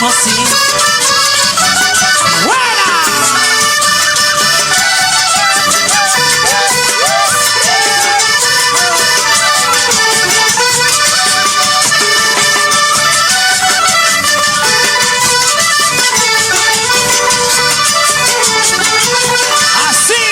queremos ir. Así,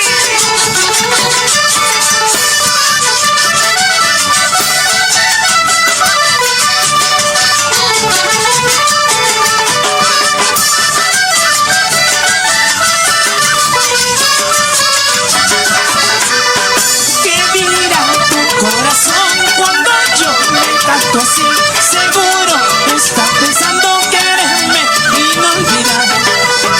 seguro está pensando quererme y no olvidar.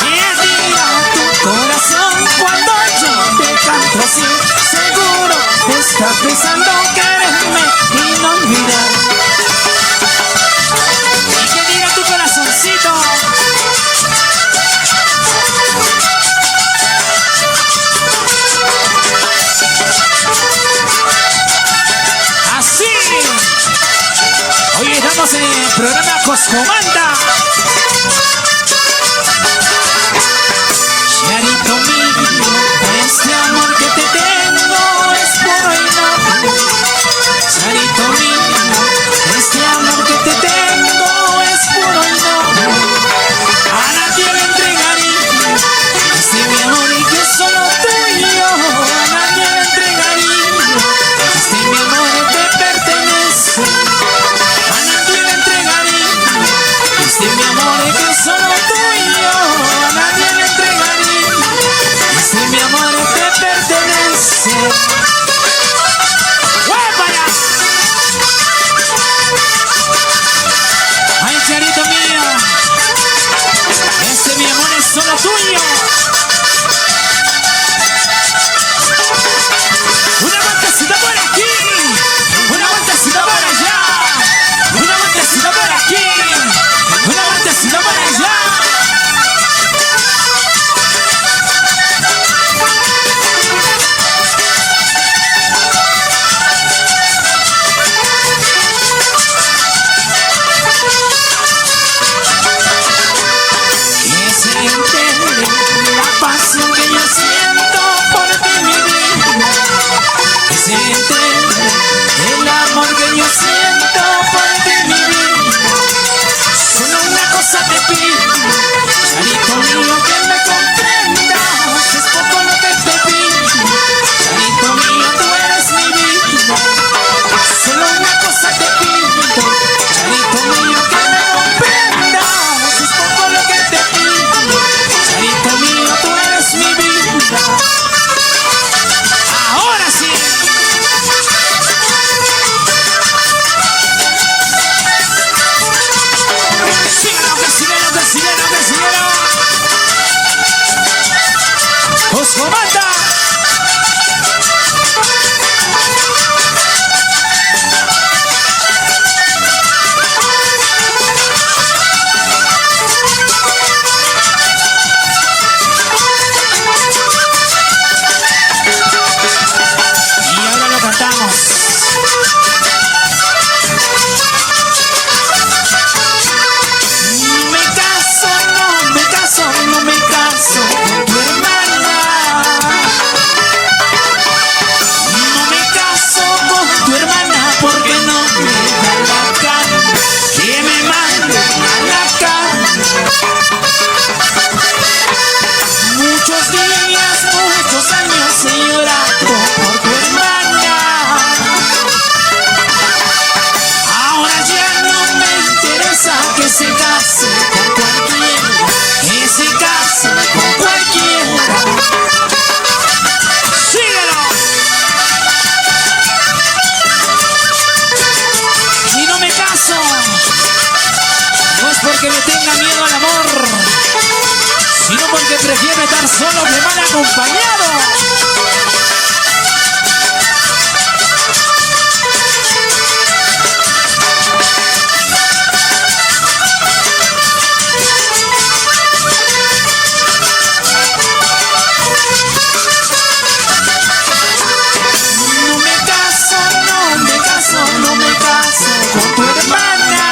¿Qué dirá tu corazón cuando yo te canto así? Seguro está pensando quererme y no olvidar. ¿Y qué dirá tu corazoncito? Así. Hoy estamos en el programa Coscomanda. Charito mío, este amor que te tengo es puro y noble. Charito mío, este amor que te tengo es puro y noble. A nadie le entregaría este mi amor y que es solo tuyo. A nadie le entregaría este mi amor te pertenece. Mi amor es que es solo tuyo, a nadie le entregaría. Si mi amor te pertenece. ¡Huépala! Ay, Charito mío, este mi amor es solo tuyo. Una vueltecita por aquí, una vueltecita por allá, una vueltecita por aquí. Una vueltecita para allá. Que se entere la pasión que yo siento por ti, mi vida. Que se entere el amor que yo siento por ti, mi vida. Solo una cosa te pido, Charito mío, que me comprendas. Es poco lo que te pido, Charito mío, tú eres mi vida. Solo una cosa te pido, Charito mío, que me comprendas. Es poco lo que te pido, Charito mío, tú eres mi vida. Ahora sí. Coscomanda. Y ahora lo cantamos. No me caso con tu hermana. No me caso con tu hermana porque no me da la gana que me mande a la cama. Muchos días, muchos años he llorado por tu hermana. Ahora ya no me interesa que se case con cualquiera. Que se case con cualquiera. ¡Síguelo! Si no me caso, no es porque le tenga miedo al amor, sino porque prefiero estar solo que mal acompañado. No me caso con tu hermana.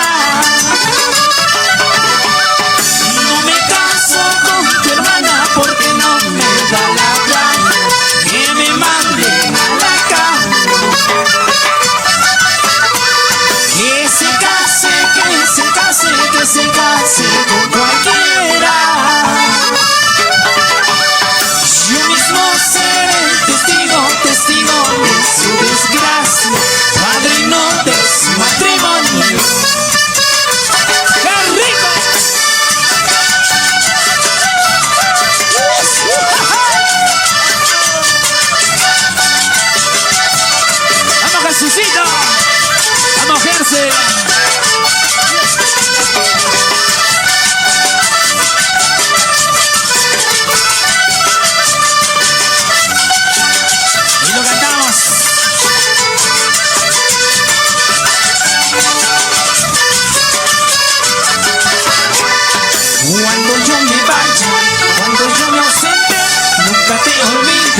nunca te olvides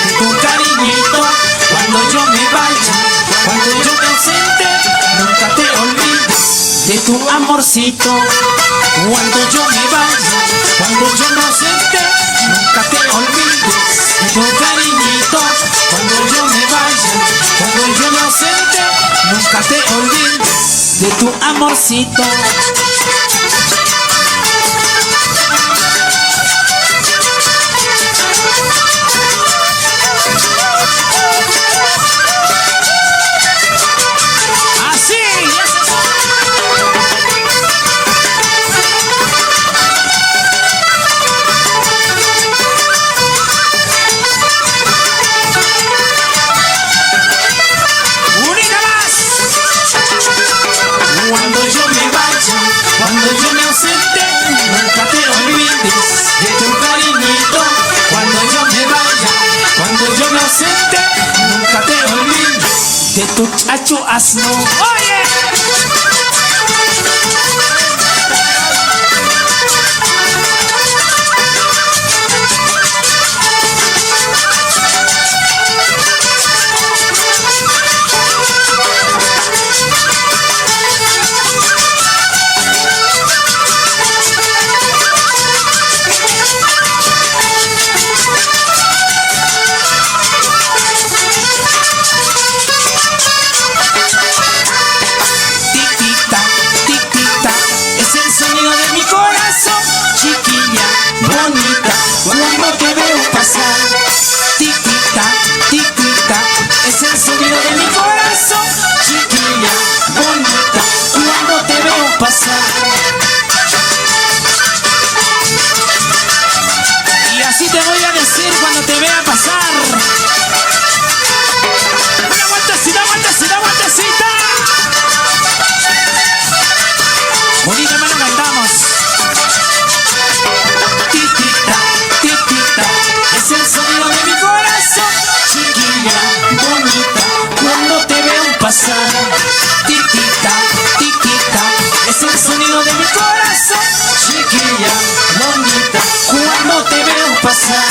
de tu cariñito. Cuando yo me vaya, cuando yo me ausente, nunca te olvides de tu amorcito. Cuando yo me vaya, cuando yo me ausente, nunca te olvides de tu cariñito. Cuando yo me vaya, cuando yo me ausente, nunca te olvides de tu amorcito. Cuando yo me ausente, nunca te olvides de tu cariñito. Cuando yo me vaya, cuando yo me ausente, nunca te olvides de tu chacho asno. ¡Oye! Cuando te veo pasar, tiquita, tiquita, es el sonido de mi corazón, chiquilla, bonita, cuando te veo pasar. Y así te voy a decir cuando te vea pasar. Una vueltecita, vueltecita, vueltecita. Bonita mano cantamos. Es el sonido de mi corazón, chiquilla, bonita, cuando te veo pasar. Tiquita, tiquita, es el sonido de mi corazón, chiquilla, bonita, cuando te veo pasar.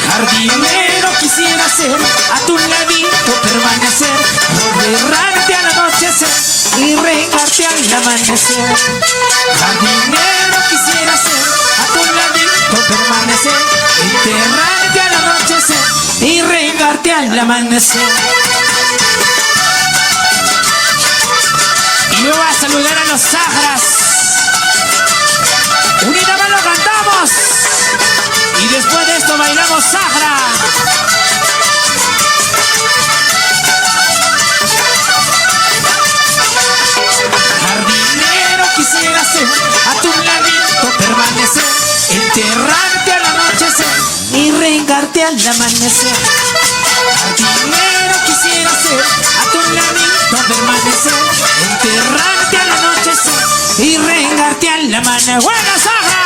Jardinero quisiera ser, a tu ladito permanecer, rodearte al anochecer y regarte al amanecer. Jardinero quisiera ser, a tu ladito permanecer, enterrarte al anochecer y regarte al amanecer. Y yo voy a saludar a los sagras. Unida más lo cantamos. Y después de esto bailamos sagra. Jardinero quisiera ser, a tu ladito permanecer, enterrarte al anochecer y regarte al amanecer. Jardinero quisiera ser, a tu ladito permanecer, enterrarte al anochecer y regarte al amanecer. ¡Buena sagra!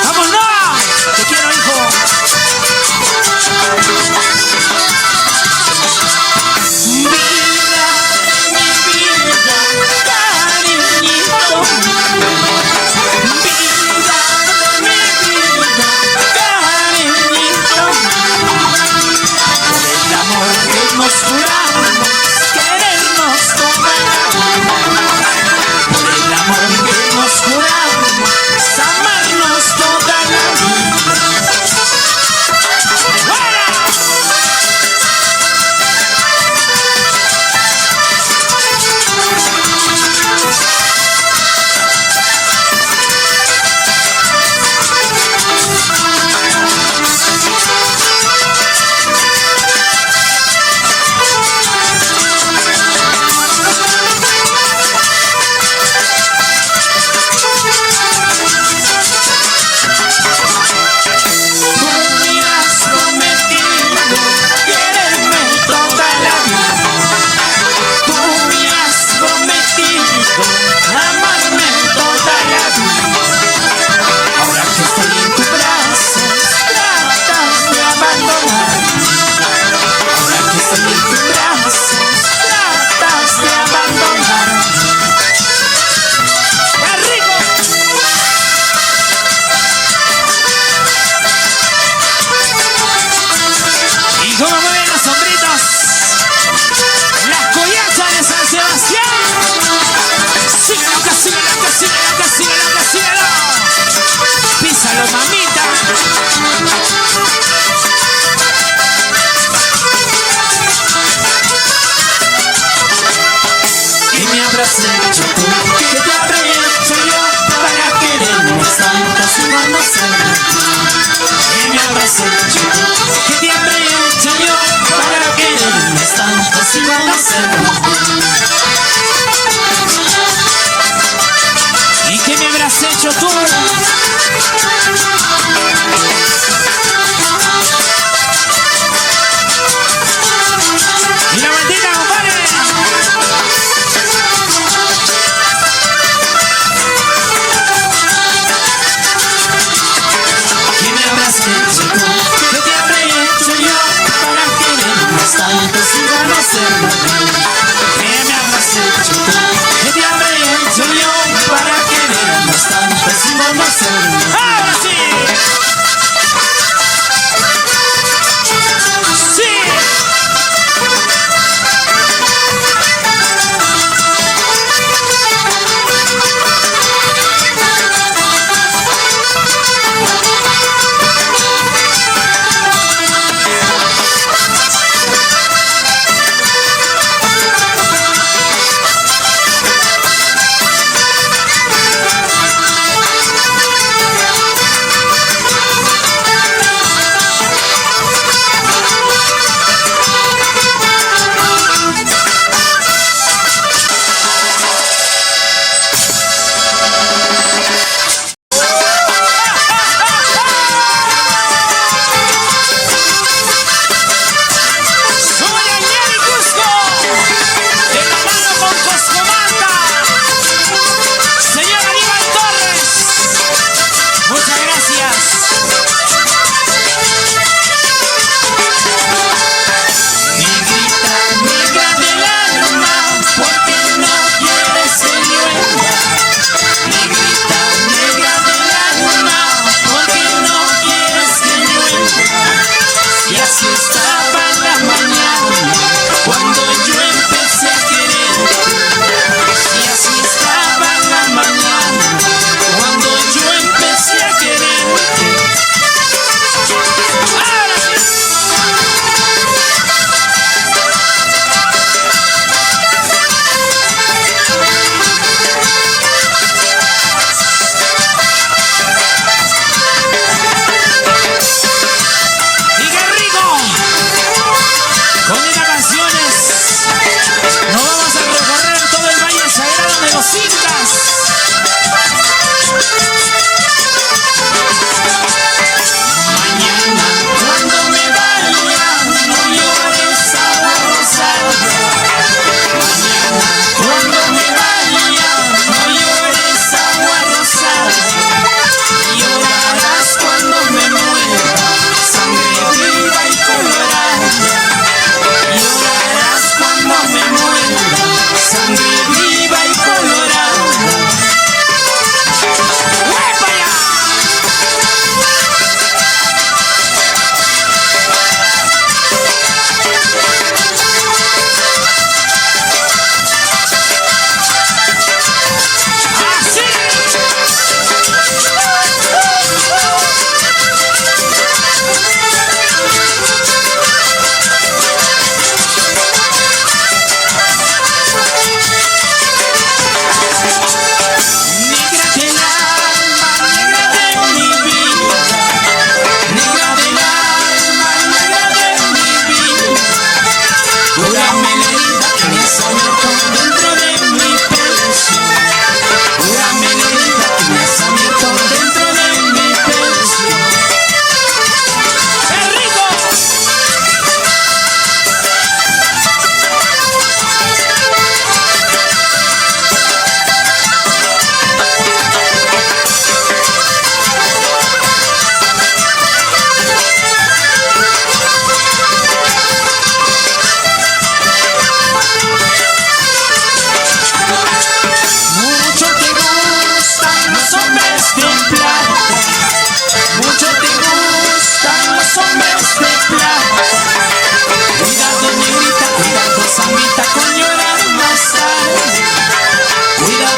¡Vámonos! ¡Te quiero, hijo! Vida de mi vida, cariñito. Vida de mi vida, cariñito. Por el amor que nos juramos, querernos toda la vida. Por el amor que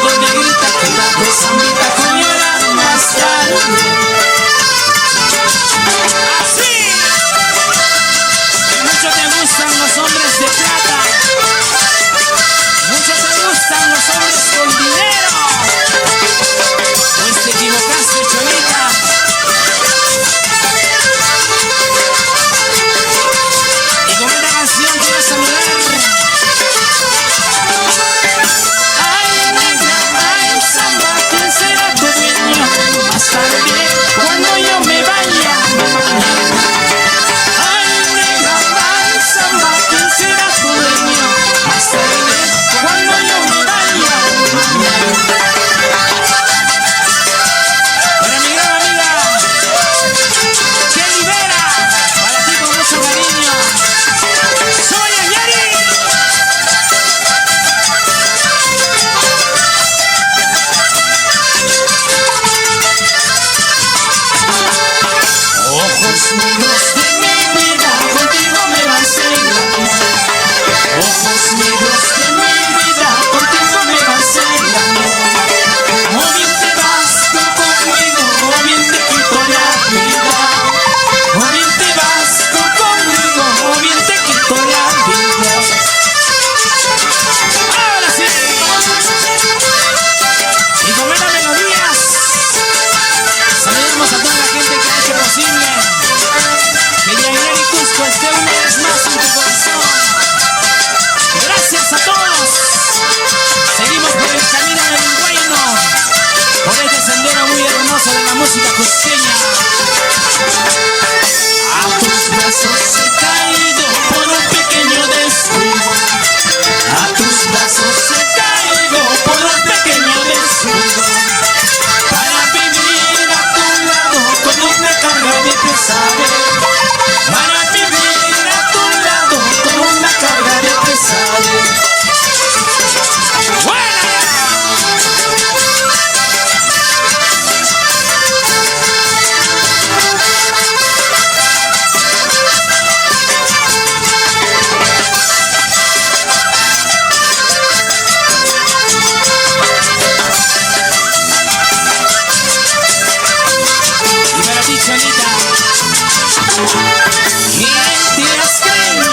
cuidado, negrita, cuidado, zambita, con llorar más tarde. Así. Mucho te gustan los hombres de plata. Mucho te gustan los hombres con dinero. Pues te equivocaste, Cholita. Y con esta canción quiero saludar. Ay, negra, ay, samba, ¿quién será tu dueño? Más tarde, cuando yo me vaya. Ay, negra, ay, samba, ¿quién será tu dueño? Más tarde, cuando yo me vaya. Para mi gran amiga Kelly Vera, para ti con mucho cariño. Soy el Yari. Ojos negros de mi vida, contigo me vas a engañar. Ojos negros de mi vida, contigo me vas a engañar. O bien te vas tú conmigo, o bien te quito la vida. O bien te vas tú conmigo, o bien te quito la vida. Ahora sí. Y con buenas melodías, saludamos a toda la gente que ha hecho posible que Yainari Cusco esté una vez más en tu corazón. Gracias a todos. Seguimos por el camino del reino, por este sendero muy hermoso de la música cusqueña. A tus brazos he caído por un pequeño descuido. A tus brazos he caído por un pequeño descuido. Para vivir a tu lado con una carga de pesado. Para vivir a tu lado con una carga de pesado. Y para ti, Cholita, ¿quién te has creído?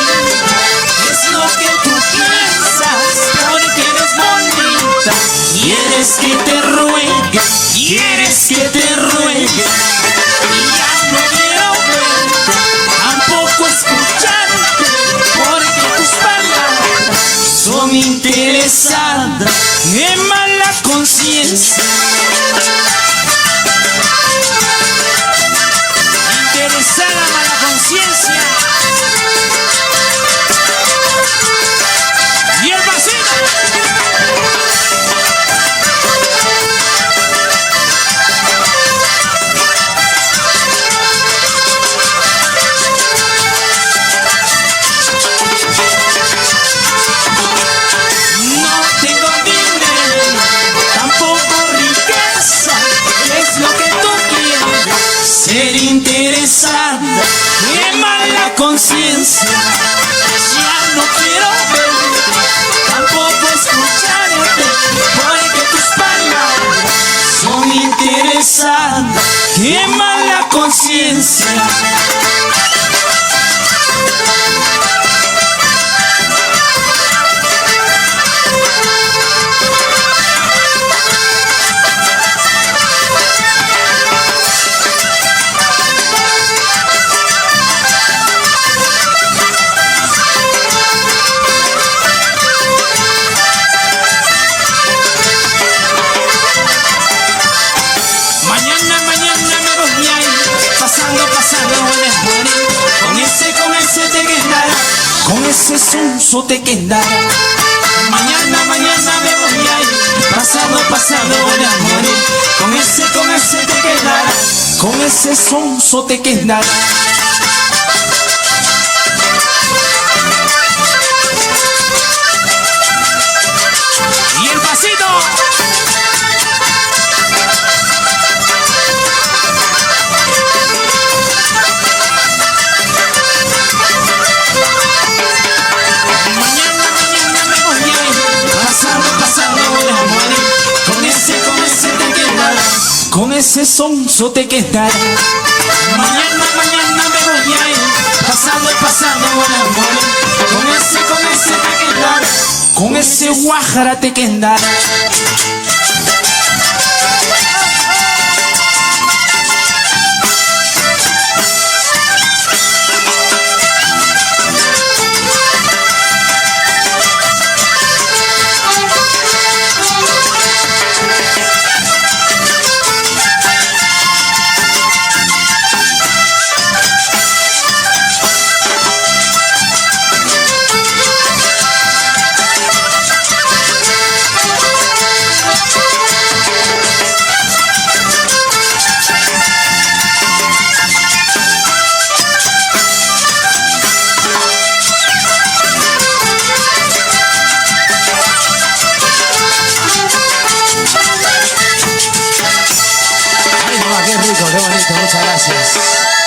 Es lo que tú piensas, porque eres bonita. Quieres que te ruegue, quieres que te ruegue. Y ya no quiero verte, tampoco escucharte, porque tus palabras son interesadas en mala conciencia. Interesada mala conciencia. Y el vacío. No tengo dinero, tampoco riqueza, es lo que tú quieres. Ser interesada, qué mala conciencia. Ya no quiero verte, tampoco escucharte, porque tus palabras son interesadas, qué mala conciencia. Mañana me voy a ir, pasando voy a morir. Con ese te quedará, con ese sonso te quedará. Mañana me voy a ir, pasado voy a morir. Con ese te quedará, con ese sonso te quedará. Y el pasito. Mañana me voy a ir, pasado voy a morir. con ese sonso te quedará. Mañana, mañana me voy a ir, pasando y pasando por el amor. Con ese te quedará, con ese guajara te quedará. Qué rico, qué bonito, muchas gracias.